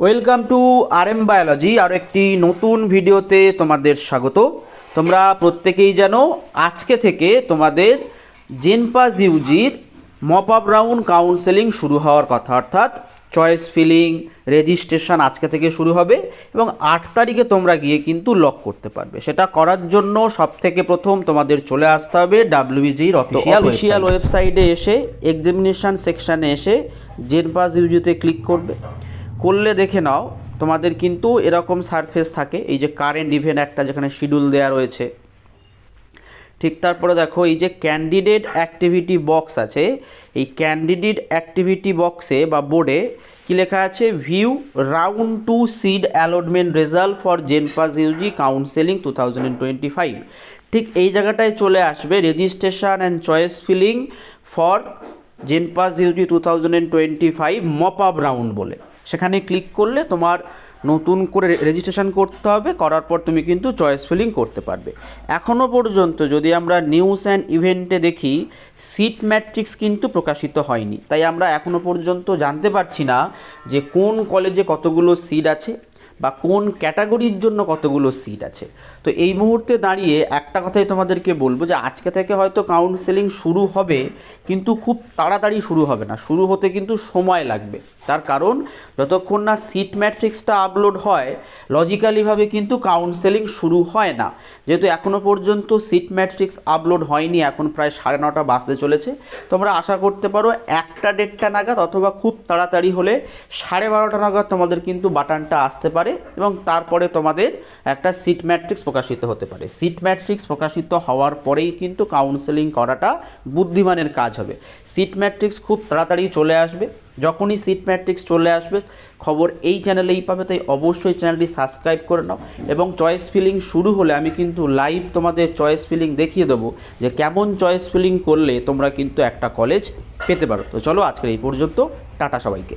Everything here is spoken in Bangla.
Welcome to RM biology. আর একটি নতুন ভিডিওতে তোমাদের স্বাগত। তোমরা প্রত্যেকেই জানো আজকে থেকে তোমাদের জেনপাস ইউজির মপ আপ রাউন্ড কাউন্সেলিং শুরু হওয়ার কথা, অর্থাৎ চয়েস ফিলিং রেজিস্ট্রেশন আজকে থেকে শুরু হবে এবং 8 তারিখে তোমরা গিয়ে কিন্তু লক করতে পারবে। সেটা করার জন্য সবথেকে প্রথম তোমাদের চলে আসতে হবে WBGর অফিসিয়াল ওয়েবসাইটে এসে এক্সামিনেশান সেকশানে এসে জেনপাস ইউজিতে ক্লিক করলে দেখে নাও তোমাদের কিন্তু এরকম সারফেস থাকে। এই যে কারেন্ট ইভেন্ট একটা যেখানে শিডিউল দেওয়া রয়েছে, ঠিক তারপরে দেখো এই যে ক্যান্ডিডেট অ্যাক্টিভিটি বক্স আছে, এই ক্যান্ডিডেট অ্যাক্টিভিটি বক্সে বা বোর্ডে কি লেখা আছে, view round 2 seat allotment result for JENPAS UG counselling 2025। ঠিক এই জায়গাটায় চলে আসবে registration and choice filling for JENPAS UG 2025 mop up round বলে। সেখানে ক্লিক করলে তোমার নতুন করে রেজিস্ট্রেশন করতে হবে, করার পর তুমি কিন্তু চয়েস ফিলিং করতে পারবে। এখনও পর্যন্ত যদি আমরা নিউজ অ্যান্ড ইভেন্টে দেখি, সিট ম্যাট্রিক্স কিন্তু প্রকাশিত হয়নি, তাই আমরা এখনও পর্যন্ত জানতে পারছি না যে কোন কলেজে কতগুলো সিট আছে বা কোন ক্যাটাগরির জন্য কতগুলো সিট আছে। তো এই মুহূর্তে দাঁড়িয়ে একটা কথাই তোমাদেরকে বলবো যে আজকে থেকে হয়তো কাউন্সেলিং শুরু হবে, কিন্তু খুব তাড়াতাড়ি শুরু হবে না, শুরু হতে কিন্তু সময় লাগবে। তার কারণ যতক্ষণ না সিট ম্যাট্রিক্সটা আপলোড হয় লজিক্যালিভাবে কিন্তু কাউন্সেলিং শুরু হয় না। যেহেতু এখনও পর্যন্ত সিট ম্যাট্রিক্স আপলোড হয়নি, এখন প্রায় 9:30 বাজতে চলেছে, তোমরা আশা করতে পারো 1টা-1:30 নাগাদ অথবা খুব তাড়াতাড়ি হলে 12:30 নাগাদ তোমাদের কিন্তু বাটনটা আসতে পারে এবং তারপরে তোমাদের একটা সিট ম্যাট্রিক্স প্রকাশিত হতে পারে। সিট ম্যাট্রিক্স প্রকাশিত হওয়ার পরেই কিন্তু কাউন্সেলিং করাটা বুদ্ধিমানের কাজ হবে। সিট ম্যাট্রিক্স খুব তাড়াতাড়ি চলে আসবে, যখনই সিট ম্যাট্রিক্স চলে আসবে খবর এই চ্যানেলেই পাবে, তাই অবশ্যই চ্যানেলটি সাবস্ক্রাইব করে নাও। এবং চয়েস ফিলিং শুরু হলে আমি কিন্তু লাইভ তোমাদের চয়েস ফিলিং দেখিয়ে দেবো যে কেমন চয়েস ফিলিং করলে তোমরা কিন্তু একটা কলেজ পেতে পারো। তো চলো আজকের এই পর্যন্ত, টাটা সবাইকে।